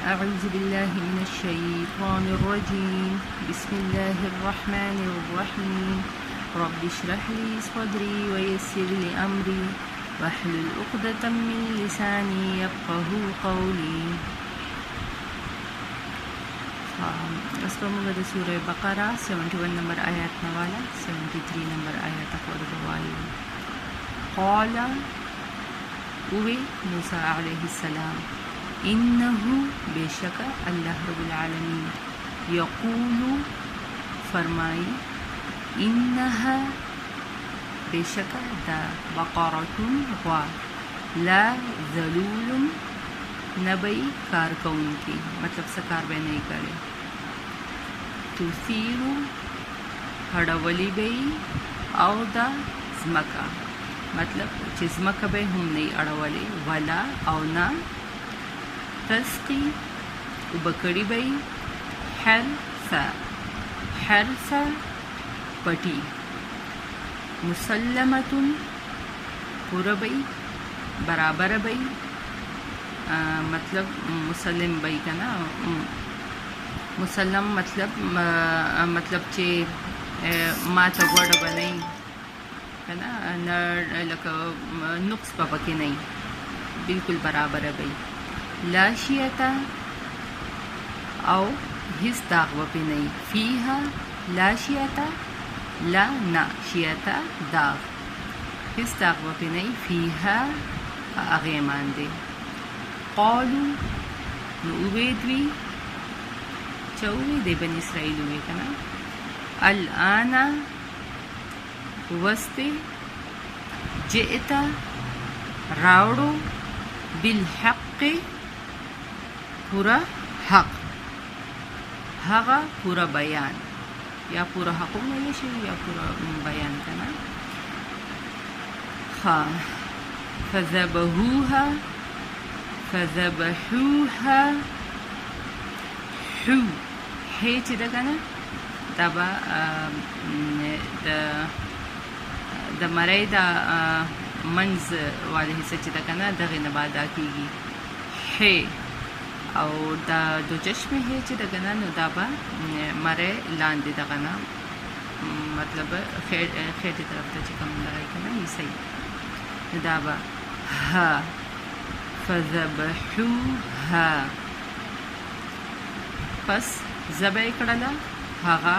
أعوذ بالله من الشيطان الرجيم بسم الله الرحمن الرحيم رب اشرح لي صدري ويسر لي أمري واحلل عقدة من لساني يفقهوا قولي. اس پر موږ د سورہ بقره 71 نمبر آیات نه والا 73 نمبر آیات تک وایو. قال وی موسی علیہ السلام انه بشک اللہ رب العالمین یقول فرمائی انها بشک دا بقرة غوا لا ذلول نبی کار کون کی مطلب سکار بے نہیں کرے تثیر ہڑولی بی او دا زمکا مطلب چې زمکه به هم نه اړولې ولا او نه تسقي وبکړی به حرث پټي مسلمه پوربي برابر به مطلب مسلم به کنا مسلم مطلب چې ما ته وړ بنئ کنا لکه نقص پکې نه بالکل برابر به لا شیتا او هیڅ داغ به نه فيها لا شیتا لا نا شیتا داغ هیڅ داغ به نه فيها هغه باندې قالوا نوبدوی چوي د بنی اسرائیل وی کنا الان وسته جئتا راوڑو بالحق پورا حق هغه پورا بیان یا پورا حق ویل شي یا پورا بیان کنا فذبحوها حو هیڅ دا کنا تبا د مړی د منځ والی حصه چې ده که نه دغې نه به ادا کېږي ح او دا د چشمې ح چې ده که نه نو دا به مړی لاندې دغه نه مطلب خېټې طرف ته چې کوم دغه که نه ایسئ نو دا به ها فذبحوها پس ذبح یې کړله هغه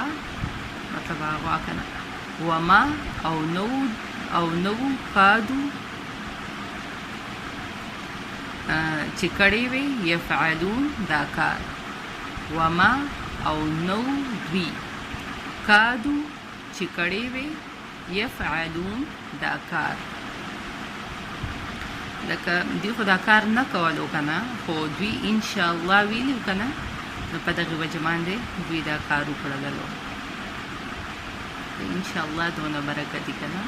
مطلب هغه که نه وما او نو قادو چې کړي وي یفعلون دا کار وما او نو دوی قادو چې کړي وي یفعلون دا کار لکه دوی خو دا کار نه کولو کنه خو دوی ان شاء الله ویلو کنه نو په دغه وجه باندې دوی دا کار وکړلو ان شاء الله دونه برکتی کنا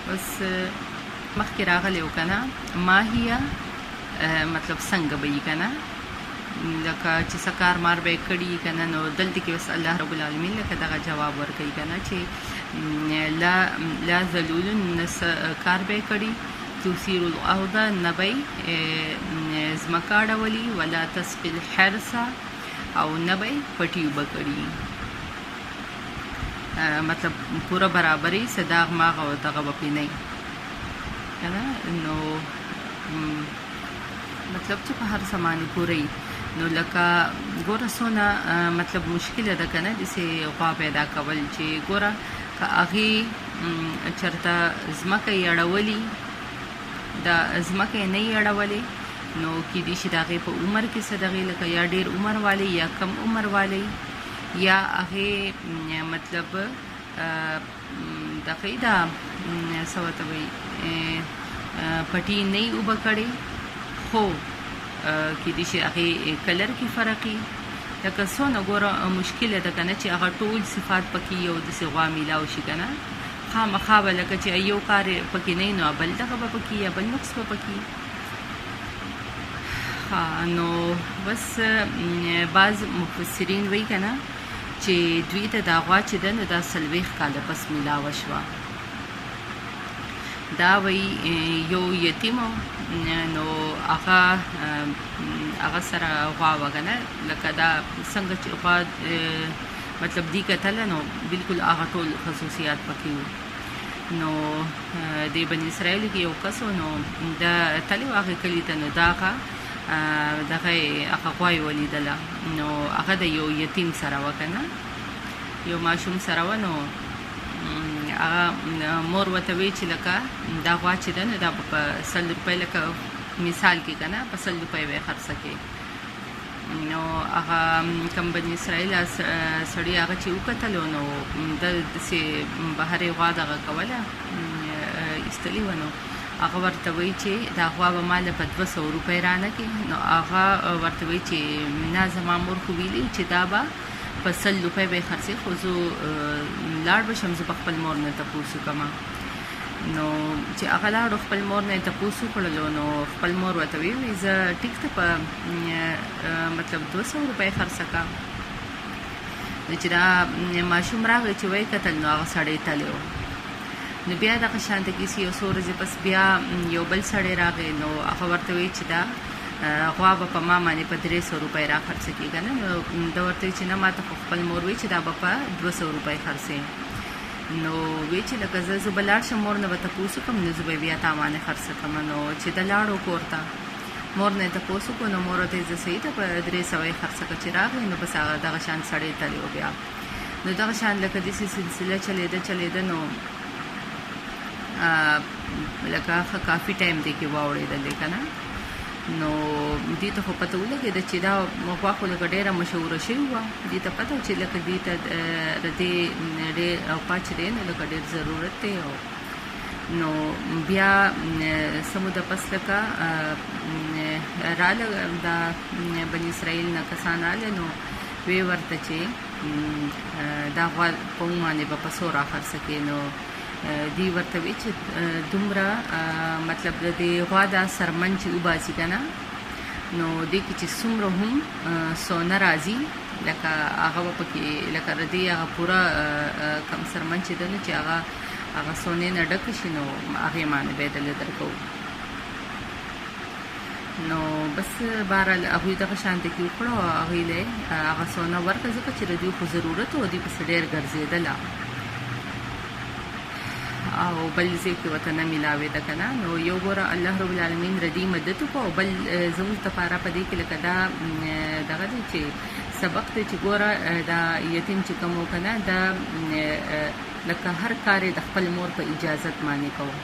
بس مخکې راغلی و کنه ما هي مطلب څنګه به یې کنه لکه چې څه کار مار به یې کړي کنه نو دلته کې بس الله رب العالمین لکه دغه جواب ورکوي کنه چې لا ذلول کار به یې کړي تثیر الارض نه به یې ځمکه اړولي ولا تسقي الحرث او نبی پټي وبکړي مطلب پورا برابرۍ صداغ ماغ او دغه وپی نه کنه نو مطلب چې په هر سمانه پوري نو لکه ګوره سونه مطلب مشکل ده کنه دسه غوا پیدا کول چې ګوره که هغه چرته زمکه یړولي دا زمکه نه یړولي نو کې دې شي دغه په عمر کې صدغه لکه یا ډیر عمر والی یا کم عمر والی یا هغه مطلب دغه دا سوتوي پټي نه وبکړي خو کې دې شي هغه کلر کې فرقي لکه څونه ګوره مشکل ده کنه چې هغه ټول صفات پکې یو د سغوا میلاو شي کنه خامخا لکه چې یو کار پکې نه نو بل دغه پکې یا بل نقص پکې نو بس بعض مفسرین وی کنه چې دوی ته دا غوا چې ده نو دا 40 کاله پس میلاوه شوه دا وی یو یتیم نو هغه سره غوا وګنه لکه دا څنګه چې غوا مطلب دی کتل نو بالکل هغه ټول خصوصیات پکې نو د بنی اسرائیل کې یو کس نو دا تلی واغې کلی ته نو دغه غوای ولیدله نو هغه د یو یتیم سره وکنه یو ماشوم سره و نو هغه مور ورته وی چې لکه دا غوا چې ده نو دا په 100 روپۍ لکه مثال کې که نه په 100 روپۍ به یې خرڅه کړې نو هغه کوم بني اسرائیل سړي هغه چې وکتلو نو داسې بهرې غوا دغه کوله ایستلې وه نو هغه ورته وایي چې دا غوا به ما له په 200 روپۍ رانه کړي نو هغه ورته وایي چې نه زما مور خو ویلي چې دا به په 100 روپۍ به یې خرڅې خو زه لاړ به شم زه به خپل مور نه تپوس وکړم نو چې هغه لاړو خپل مور نه یې تپوس وکړلو نو خپل مور ورته ویې زه ټیک ته په مطلب 200 روپۍ خرڅه کړه نو چې دا ماشوم راغی چې ویې کتل نو هغه سړی تلی و نو بیا دغه شانته کیسې یو څو ورځې پس بیا یو بل سړی راغی نو هغه ورته وایي چې دا غوا به په ما باندې په 300 روپۍ را خرڅه کړي که نه نو ده ورته وایي چې نه ما ته خو خپل مور وایي چې دا به په 200 روپۍ خرڅې نو وی چې لکه زه به لاړ شم مور نه به تپوس وکړم نو زه به بیا تا باندې خرڅه کړم نو چې ده لاړو کور ته مور نه یې تپوس وکړو نو مور ورته یې زه صحیح ده په 300 یې خرڅه کړه چې راغی نو بس هغه دغه شان سړی تلی و بیا نو دغه شان لکه داسې سلسله چلېده نو لکه کافي ټایم دی کې واوړېدلې که نه نو دې ته خو پته ولګېده چې دا غوا خو لکه ډېره مشهوره شوې وه دې ته پته و چې لکه دې ته د دې ډېر غوا چې دی نو لکه ډېر ضرورت دی نو بیا څه موده پس لکه راله دا بني اسرائیل نه کسان راله نو ویې ورته چې دا غوا په موږ باندې به په څو راخرڅه کړې نو دی ورته وی چې دومره مطلب د دې غوا دا سرمن چې وباسي که نه نو دې کې چې څومره هم سونه راځي لکه هغه به پکې لکه د دې هغه پوره کم سرمن چې ده نو چې هغه سونې نه ډکه شي نو هغې باندې به یې دله درکوو نو بس بهرحال هغوی دغه شانته کې وکړه او هغوی له هغه سونه ورکړه ځکه چې د دوی خو ضرورت و دوی پسې ډېر ګرځېدله او بل ځای کې ورته نه میلاوېده که نه نو یو ګوره الله رب العالمین ردی مدد وکړو او بل زموږ دپاره په دې کې لکه دا دغه دی چې سبق دی چې ګوره دا یتیم چې کوم و که نه دا لکه هر کار یې د خپل مور په اجازت باندې کوو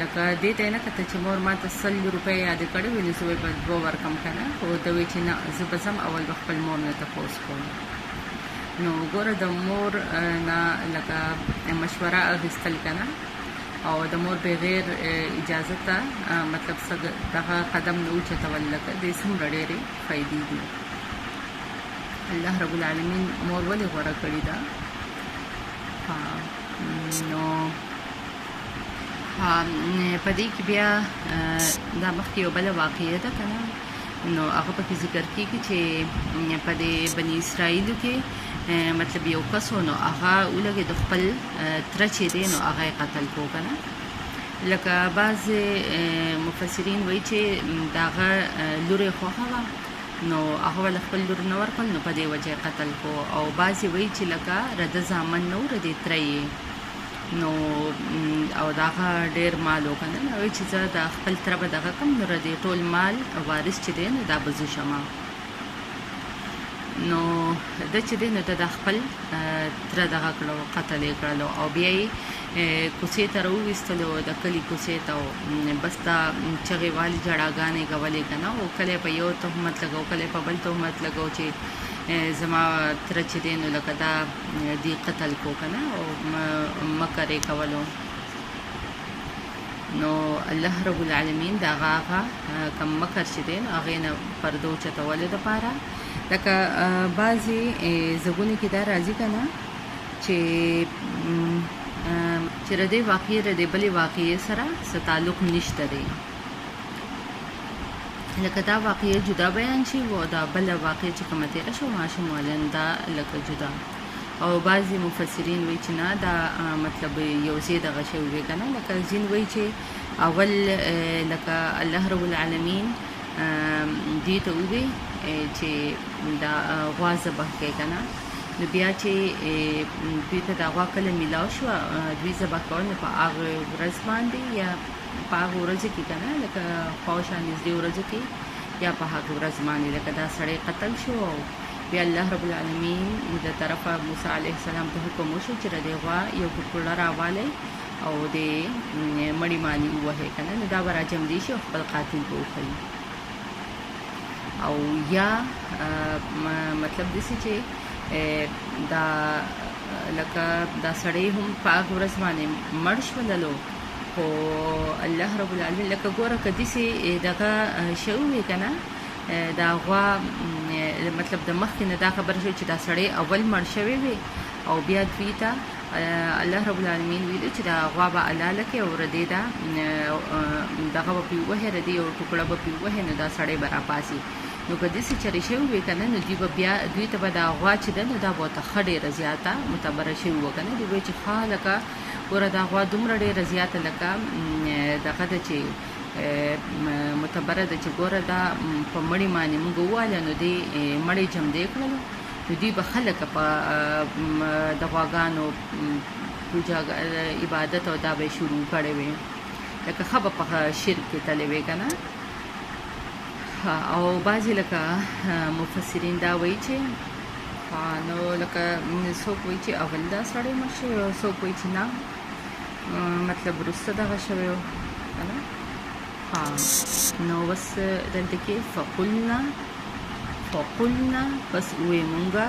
لکه دې ته یې نه کته چې مور ما ته 100 روپۍ یادې کړې وي نو زه به 2 ورکړم که نه خو ده وایي چې نه زه به ځم اول به خپل مور نه تپوس کوم نو ګوره د مور نه لکه مشوره اخیستل که نه او د مور بغیر اجازه ته مطلب دغه قدم نه اوچتول لکه دې څومره ډېرې فایدې دي الله رب العالمین مور ولې غوره کړې ده نو په دې کې بیا دا مخکې یو بله واقعه ده که نه نو هغه پکې ذکر کېږي چې په دې بني اسرائیلو کې مطلب یو کس و نو هغه ولګېد خپل تره چې دی نو هغه یې قتل کړو که نه لکه بعضې مفسرین وایي چې د هغه لور یې خوښه وه نو هغه ول خپل لور نه ورکړل نو په دې وجه یې قتل کړو او بعضې وایي چې لکه رده زامن نه و ردې تره یې نو او د هغه ډېر مال و که نه نو وایي چې زه د خپل تره به دغه کړم نو ردې ټول مال وارث چې دی نو دا به زه شمه نو ده چې دی نو د خپل تره دغه کړو قتل یې کړلو او بیا یې کوڅې ته راوویستلو د کلي کوڅې ته بس دا چغې والې جړاګانې کولې که نه او کله یې په یو تهمت لګو کله یې په بل تهمت لګو چې زما تره چې دی نو لکه دا دې قتل کو که نه او مکر یې کولو نو الله رب العالمین د هغه کم مکر چې دی نو هغې نه پردو اوچتولو دپاره لکه بعضې ځایونو کې دا راځي که نه چې د دې واقعې د دې بلې واقعې سره څه تعلق نشته دی لکه دا واقعه جدا بیان شي او دا بل واقعه چې کومه تیره شو ماشوم ولن دا لکه جدا او بعضی مفسرین وایي چې نه دا مطلب یو ځای دغه شوی وی که نه، لکه ځین وایي چې اول لکه الله رب العالمین دوی ته ووی چې دا غوا ذبح کړئ که نه، نو بیا چې دوی ته دا غوا کله میلاو شوه دوی ذبح کول، نو په هغه ورځ باندې یا په هغه ورځو کې که نه، لکه خواوشا نږدې ورځو کې یا په هغه ورځ باندې لکه دا سړی قتل شو، او بیا الله رب العالمین د طرفه موسی علیه السلام ته حکم وشو چې د دې غوا یو ټوکړه راوالی او د مړی باندې ووهئ که نه، نو دا به راجمدی شي او خپل قاتل به وښیي. او یا مطلب داسې چې دا لکه دا سړی هم په هغه ورځ باندې مړ شوللو، خو الله رب العالمین لکه ګوره که داسې دغه شوی وی که نه، دا غوا مطلب د مخکې نه دا خبره شوې چې دا سړی اول مړ شوی وی او بیا دوی ته الله رب العالمین ویلي چې دا غوا به حلاله کړي او ردې دا دغه به پرې ووهي، ردې یو ټوکړه به پرې ووهي، نو دا سړی به راپاسي. نو که داسې چرې شوی وی که نه، نو دوی به بیا دوی ته به دا غوا چې ده نو دا به ورته ښه ډېره زیاته معتبره شوې وه که نه، دوی به چې ښه لکه ګوره دا غوا دومره ډېره زیاته لکه دغه ده چې معتبره ده چې ګوره دا په مړی باندې موږ وواله نو دې مړی جمدی کړلو، نو دوی به خلک په د غواګانو پوجا عبادت او دا به شروع کړی وي، لکه ښه به په شرک کې تللی وی که نه. او بعضې لکه مفسرین دا وایي چې نو لکه څوک وایي چې اول دا سړی مړ شوی او څوک وایي چې نه مطلب وروسته دغه شوی و که نه. نو بس دلته کې فقلنا پس وی مونږه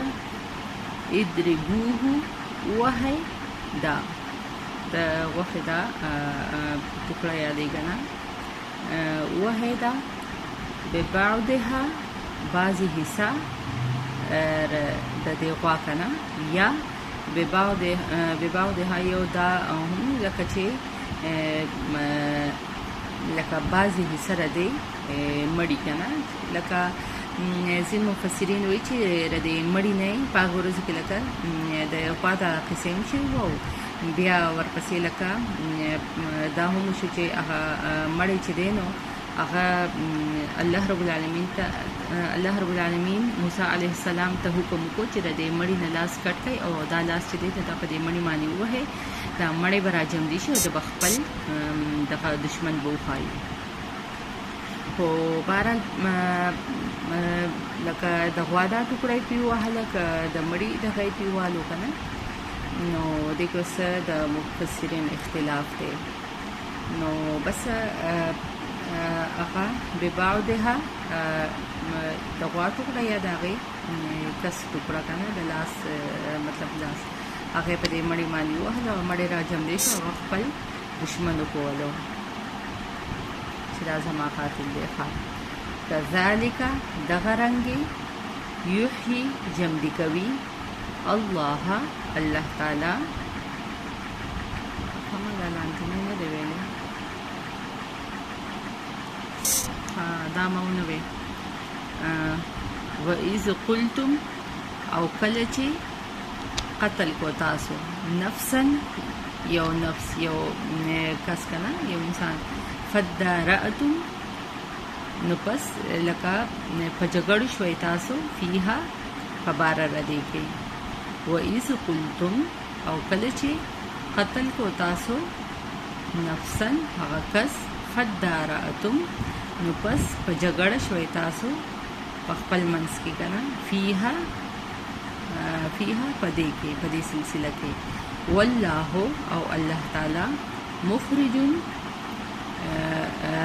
ادربوه وهئ دا د غوښې دا ټوکړه یادېږه نه، وهئ دا ببعضها بعضې حصه د دې غوا که نه، یا ببعضها یو دا هم لکه چې لکه بعضې حصه د دې مړي که نه، لکه ځینې مفسرین وایي چې د دې مړي نه یې په هغه ورځو کې لکه د غوا دا قصې هم شوي وو، بیا ورپسې لکه دا هم وشو چې هغه مړی چې دی نو هغه الله رب العالمین موسی علیه السلام ته حکم وکړو چې د دې مړي نه لاس کټ کړئ او دا لاس چې دی دا په دې مړي باندې ووهئ، دا مړی به راجمدي شي او د به خپل دغه دشمن به وښایي. خو بهرحال لکه د غوا دا ټوکړه یې پرې ووهله که د مړي دغه یې پرې ووهلو که نه، نو دې کې اوس د مفسرین اختلاف دی. نو بس هغه ببعضها د غوا ټوکړه یا د هغې کس ټوکړه که نه، د لاس مطلب لاس هغه په دې مړي باندې ووهله او مړی راجمدی شو، هغه خپل دشمن وکولو چې دا زما قاتل دی. کذالک دغه رنګې یحیی جمدي کوي الله تعالی. همه دا لانتنی نه دی ویلی، دا ما ونه وی. و اذ قلتم او کله چې قتل کو تاسو نفسا یو نفس یو کس کنه یو انسان، فدارأتم نو پس لکه په جګړه شوي تاسو فیها په باره ردې کې. و اذ قلتم او کله چې قتل کو تاسو نفسا هغه کس، فدارأتم نو پس په جګړه شوي تاسو په خپل منځ کې کنه، فیها په دې کې په دې سلسله کې. والله او الله تعالی مخرج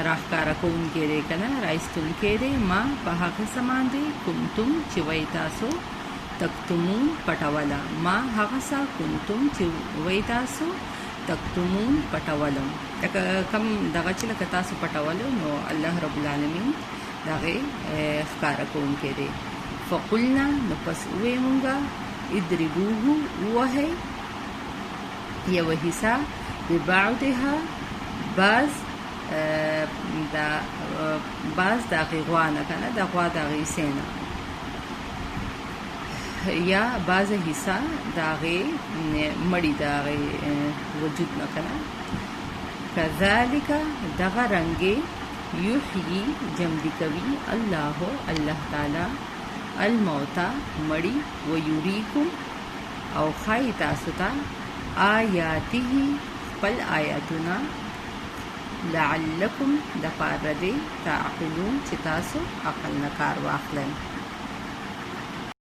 راښکاره کوونکی دی که نه، رایستونکی دی ما په هغه څه باندې کنتم چې وایي تاسو تکتمون پټوله، ما هغه څه کنتم چې وایي تاسو تکتمون پټولم، لکه کم دغه چې لکه تاسو پټولو نو الله رب العالمین د هغې ښکاره کوونکی دی. فقلنا نو پس ووایې مونږه ادربوه ووهئ یوه حصه ببعضها بعض د هغې غوا نه که نه، د غوا د هغې حصې نه. یا بعضه حصہ داغه مړی داغه وجود نه کنه کذالک دغه رنگه یحیی جمدی کوي الله تعالی الموتا مړی و یریکم او خای تاسو ته آیاته خپل آیاتنا لعلکم د پاره دې تعقلون چې تاسو عقل نه کار واخلئ